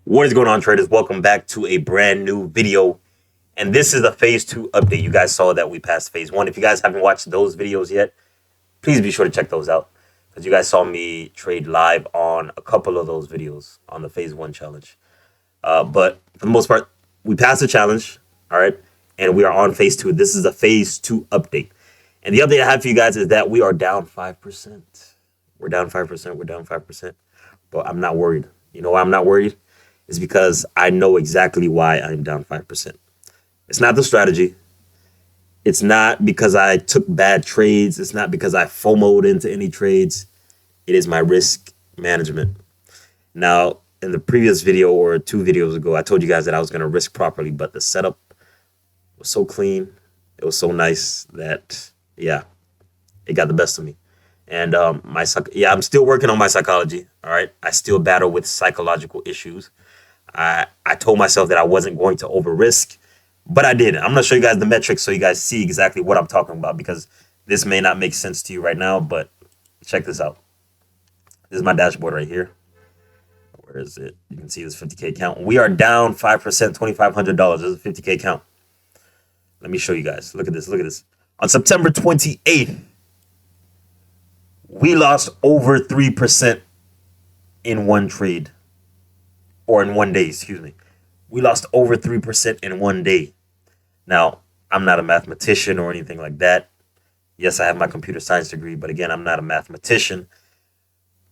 What is going on, traders? Welcome back to a brand new video. And this is a phase 2 update. You guys saw that we passed phase 1. If you guys haven't watched those videos yet, please be sure to check those out. Because you guys saw me trade live on a couple of those videos on the phase 1 challenge. But for the most part, we passed the challenge. All right. And we are on phase 2. This is a phase 2 update. And the update I have for you guys is that we are down 5%. We're down 5%. We're down 5%. But I'm not worried. You know why I'm not worried? Is because I know exactly why I'm down 5%. It's not the strategy. It's not because I took bad trades. It's not because I FOMO'd into any trades. It is my risk management. Now, in the previous video or 2 videos ago, I told you guys that I was going to risk properly, but the setup was so clean. It was so nice that, yeah, it got the best of me. And I'm still working on my psychology. All right. I still battle with psychological issues. I told myself that I wasn't going to over risk, but I did. I'm going to show you guys the metrics so you guys see exactly what I'm talking about, because this may not make sense to you right now, but check this out. This is my dashboard right here. Where is it? You can see this 50K count. We are down 5%, $2,500. This is a 50K count. Let me show you guys. Look at this. Look at this. On September 28th, we lost over 3% in one trade. Or in 1 day, excuse me. We lost over 3% in 1 day. Now, I'm not a mathematician or anything like that. Yes, I have my computer science degree, but again, I'm not a mathematician.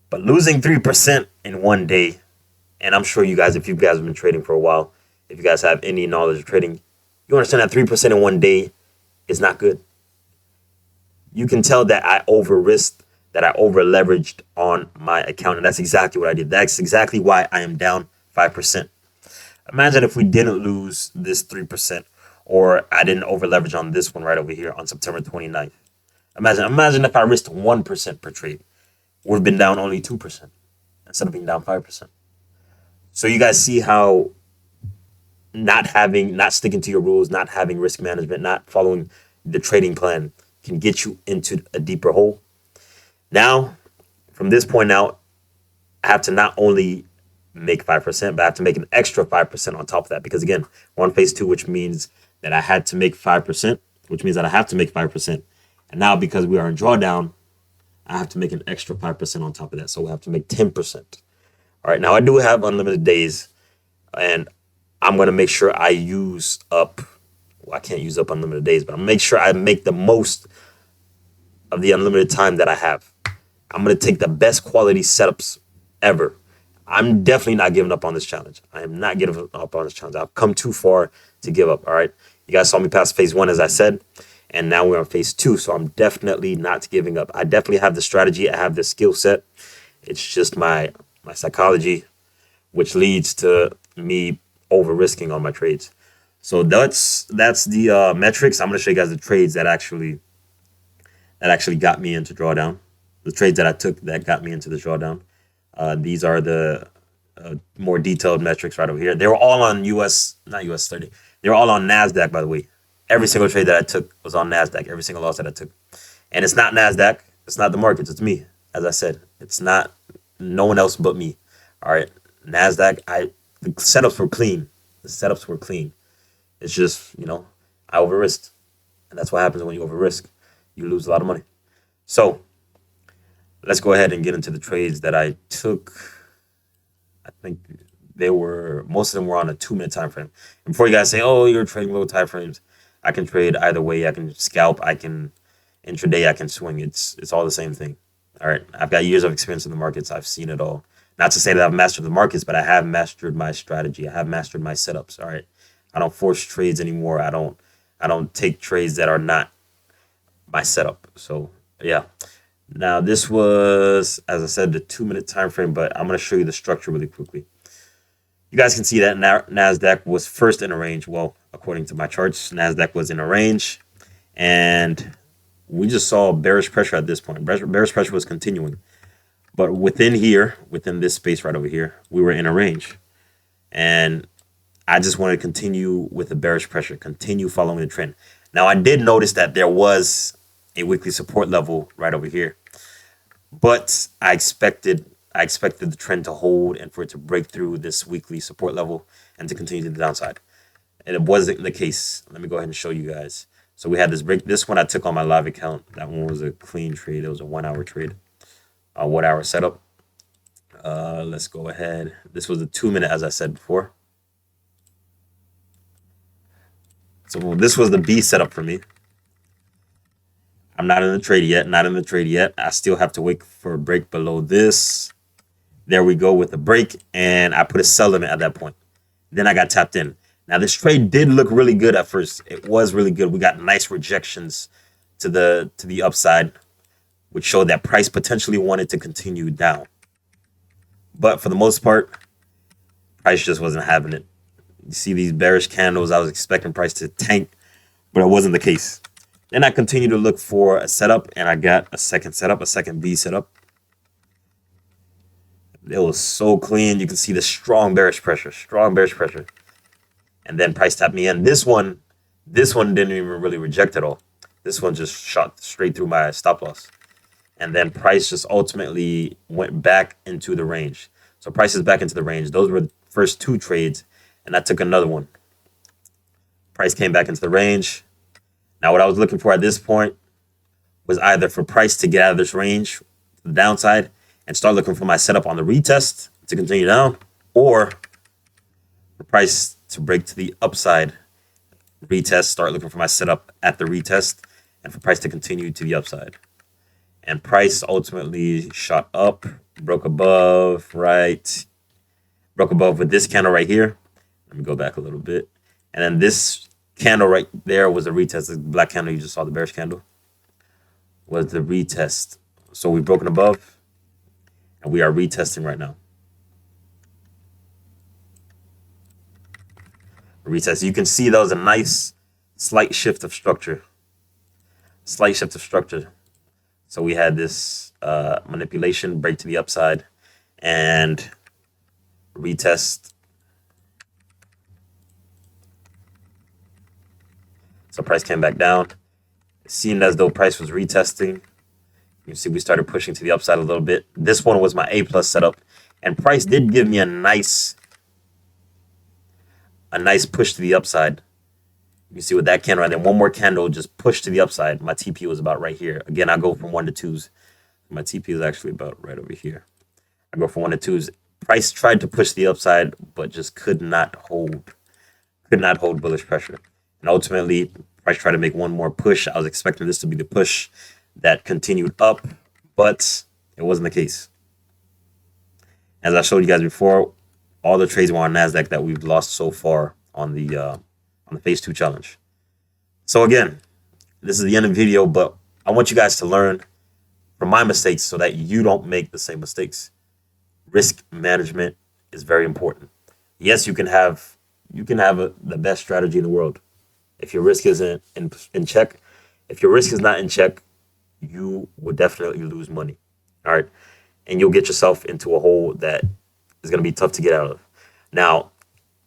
But losing 3% in 1 day, and I'm sure you guys, if you guys have been trading for a while, if you guys have any knowledge of trading, you understand that 3% in 1 day is not good. You can tell that I over risked, that I over leveraged on my account, and that's exactly what I did. That's exactly why I am down 5%. Imagine if we didn't lose this 3%, or I didn't over leverage on this one right over here on September 29th. Imagine if I risked 1% per trade. Would have been down only 2% instead of being down 5%. So you guys see how not sticking to your rules, not having risk management, not following the trading plan can get you into a deeper hole. Now, from this point out, I have to not only make 5%, but I have to make an extra 5% on top of that. Because again, we're on phase 2, which means that I had to make 5%, which means that I have to make 5%. And now because we are in drawdown, I have to make an extra 5% on top of that. So we have to make 10%. All right. Now I do have unlimited days, and I'm going to make sure I use up. Well, I can't use up unlimited days, but I'm going to make sure I make the most of the unlimited time that I have. I'm going to take the best quality setups ever. I'm definitely not giving up on this challenge. I am not giving up on this challenge. I've come too far to give up. All right. You guys saw me pass phase 1, as I said, and now we're on phase 2. So I'm definitely not giving up. I definitely have the strategy. I have the skill set. It's just my psychology, which leads to me over risking on my trades. So that's the metrics. I'm going to show you guys the trades that actually got me into drawdown. The trades that I took that got me into the drawdown. These are the more detailed metrics right over here. They were all on not US 30. They were all on NASDAQ, by the way. Every single trade that I took was on NASDAQ. Every single loss that I took. And it's not NASDAQ. It's not the markets. It's me. As I said, it's not no one else but me. All right. NASDAQ, the setups were clean. The setups were clean. It's just, I over risked. And that's what happens when you over risk. You lose a lot of money. So let's go ahead and get into the trades that I took. I think most of them were on a 2-minute time frame. And before you guys say, oh, you're trading low time frames, I can trade either way. I can scalp, I can intraday, I can swing. It's all the same thing. All right. I've got years of experience in the markets. I've seen it all. Not to say that I've mastered the markets, but I have mastered my strategy. I have mastered my setups. All right. I don't force trades anymore. I don't take trades that are not my setup. So yeah. Now, this was, as I said, the 2-minute time frame, but I'm going to show you the structure really quickly. You guys can see that NASDAQ was first in a range. Well, according to my charts, NASDAQ was in a range, and we just saw bearish pressure at this point. Bearish pressure was continuing. But within this space right over here, we were in a range. And I just want to continue with the bearish pressure, continue following the trend. Now, I did notice that there was a weekly support level right over here. But I expected I expected the trend to hold and for it to break through this weekly support level and to continue to the downside. And it wasn't the case. Let me go ahead and show you guys. So we had this break. This one I took on my live account. That one was a clean trade. It was a 1 hour trade, a 1 hour setup. Let's go ahead. This was a 2 minute, as I said before. So this was the B setup for me. I'm not in the trade yet. Not in the trade yet. I still have to wait for a break below this. There we go with the break, and I put a sell limit at that point. Then I got tapped in. Now this trade did look really good at first. It was really good. We got nice rejections to the upside, which showed that price potentially wanted to continue down. But for the most part, price just wasn't having it. You see these bearish candles. I was expecting price to tank, but it wasn't the case. Then I continued to look for a setup, and I got a second setup, a second B setup. It was so clean. You can see the strong bearish pressure, And then price tapped me in. This one didn't even really reject at all. This one just shot straight through my stop loss. And then price just ultimately went back into the range. So price is back into the range. Those were the first 2 trades, and I took another one. Price came back into the range. Now what I was looking for at this point was either for price to get out of this range, the downside, and start looking for my setup on the retest to continue down, or for price to break to the upside, retest, start looking for my setup at the retest, and for price to continue to the upside. And price ultimately shot up, broke above, right? Broke above with this candle right here. Let me go back a little bit. And then this candle right there was a retest. The black candle you just saw, the bearish candle, was the retest. So we've broken above, and we are retesting right now. Retest. You can see that was a nice slight shift of structure. So we had this manipulation, break to the upside, and retest. So price came back down. It seemed as though price was retesting. You can see we started pushing to the upside a little bit. This one was my A+ setup, and price did give me a nice push to the upside. You can see with that candle, and then one more candle just pushed to the upside. My TP was about right here. Again, I go from 1 to 2s. My TP is actually about right over here. I go from 1 to 2s. Price tried to push the upside, but just could not hold bullish pressure. And ultimately, price tried to make one more push. I was expecting this to be the push that continued up, but it wasn't the case. As I showed you guys before, all the trades were on NASDAQ that we've lost so far on the phase 2 challenge. So again, this is the end of the video, but I want you guys to learn from my mistakes so that you don't make the same mistakes. Risk management is very important. Yes, you can have the best strategy in the world. If your risk isn't in check, if your risk is not in check, you will definitely lose money. All right. And you'll get yourself into a hole that is going to be tough to get out of. Now,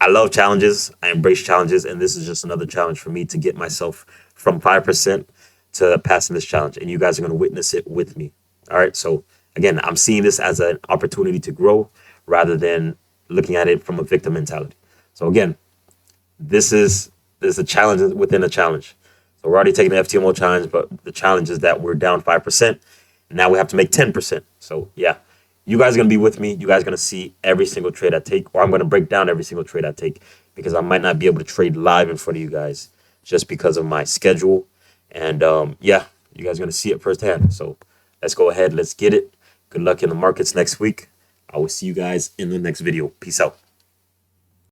I love challenges. I embrace challenges. And this is just another challenge for me to get myself from 5% to passing this challenge. And you guys are going to witness it with me. All right. So again, I'm seeing this as an opportunity to grow rather than looking at it from a victim mentality. So again, this is a challenge within a challenge. So we're already taking the FTMO challenge, but the challenge is that we're down 5%. Now we have to make 10%. So yeah, you guys are going to be with me. You guys are going to see every single trade I take, or I'm going to break down every single trade I take, because I might not be able to trade live in front of you guys just because of my schedule. And yeah, you guys are going to see it firsthand. So let's go ahead. Let's get it. Good luck in the markets next week. I will see you guys in the next video. Peace out.